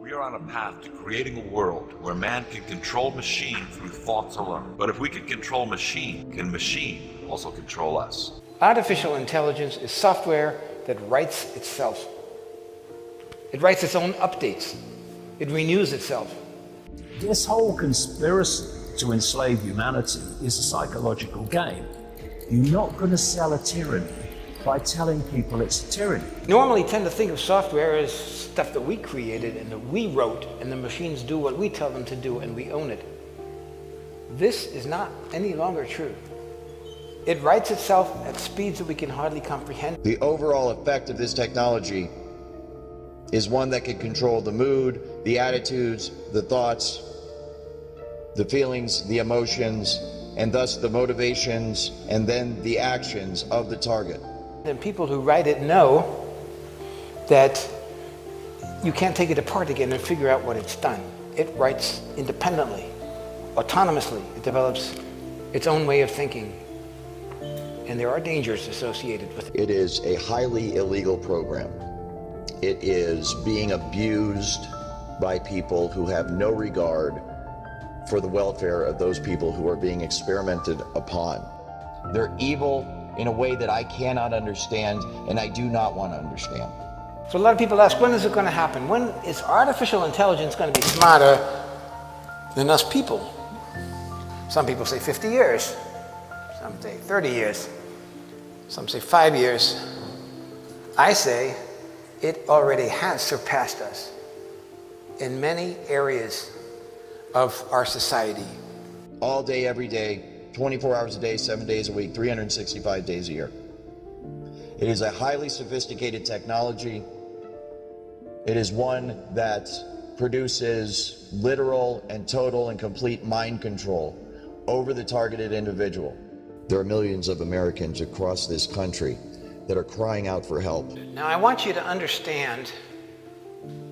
We are on a path to creating a world where man can control machine through thoughts alone. But if we can control machine, can machine also control us? Artificial intelligence is software that writes itself. It writes its own updates. It renews itself. This whole conspiracy to enslave humanity is a psychological game. You're not going to sell a tyranny by telling people it's a tyranny. Normally tend to think of software as stuff that we created and that we wrote, and the machines do what we tell them to do and we own it. This is not any longer true. It writes itself at speeds that we can hardly comprehend. The overall effect of this technology is one that can control the mood, the attitudes, the thoughts, the feelings, the emotions, and thus the motivations and then the actions of the target. And people who write it know that you can't take it apart again and figure out what it's done. It writes independently, autonomously. It develops its own way of thinking. And there are dangers associated with it. It is a highly illegal program. It is being abused by people who have no regard for the welfare of those people who are being experimented upon. They're evil in a way that I cannot understand and I do not want to understand. So a lot of people ask, when is it going to happen? When is artificial intelligence going to be smarter than us people? Some people say 50 years. Some say 30 years. Some say 5 years. I say it already has surpassed us in many areas of our society. All day, every day, 24 hours a day, 7 days a week, 365 days a year. It is a highly sophisticated technology. It is one that produces literal and total and complete mind control over the targeted individual. There are millions of Americans across this country that are crying out for help. Now I want you to understand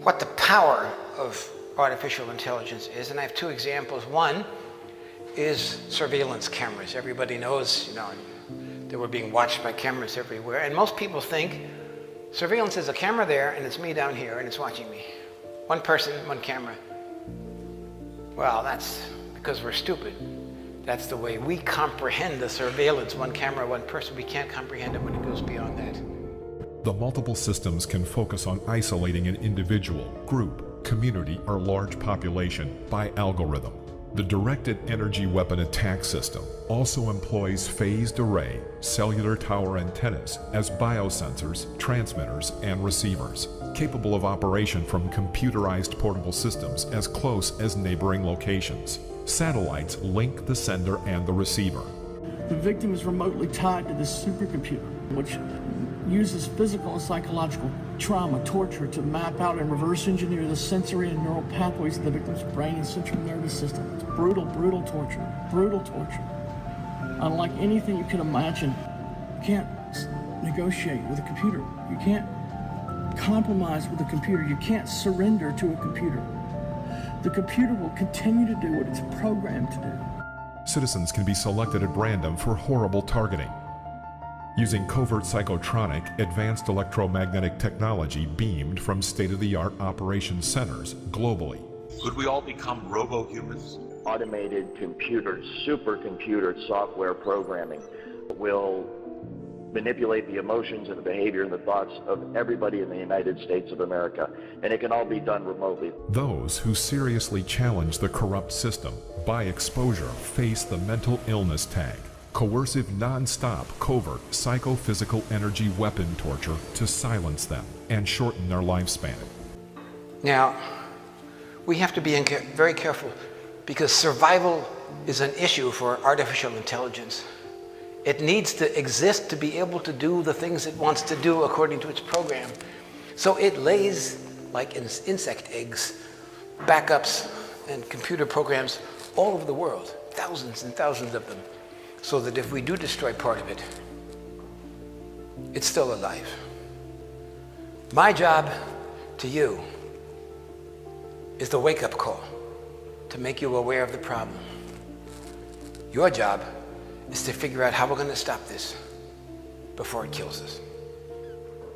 what the power of artificial intelligence is, and I have two examples. One is surveillance cameras. Everybody knows, that we're being watched by cameras everywhere, and most people think surveillance is a camera there and it's me down here and it's watching me. One person, one camera. Well, that's because we're stupid. That's the way we comprehend the surveillance, one camera, one person. We can't comprehend it when it goes beyond that. The multiple systems can focus on isolating an individual, group, community, or large population by algorithm. The Directed Energy Weapon Attack System also employs phased array cellular tower antennas as biosensors, transmitters, and receivers, capable of operation from computerized portable systems as close as neighboring locations. Satellites link the sender and the receiver. The victim is remotely tied to this supercomputer, which uses physical and psychological trauma, torture to map out and reverse engineer the sensory and neural pathways of the victim's brain and central nervous system. It's brutal, brutal torture, brutal torture. Unlike anything you can imagine, you can't negotiate with a computer. You can't compromise with a computer. You can't surrender to a computer. The computer will continue to do what it's programmed to do. Citizens can be selected at random for horrible targeting. Using covert psychotronic, advanced electromagnetic technology beamed from state-of-the-art operations centers globally. Could we all become robo-humans? Automated computers, supercomputer software programming will manipulate the emotions and the behavior and the thoughts of everybody in the United States of America, and it can all be done remotely. Those who seriously challenge the corrupt system by exposure face the mental illness tag. Coercive, non-stop, covert, psychophysical energy weapon torture to silence them and shorten their lifespan. Now, we have to be very careful because survival is an issue for artificial intelligence. It needs to exist to be able to do the things it wants to do according to its program. So it lays, like insect eggs, backups and computer programs all over the world, thousands and thousands of them, so that if we do destroy part of it, it's still alive. My job to you is the wake-up call to make you aware of the problem. Your job is to figure out how we're going to stop this before it kills us.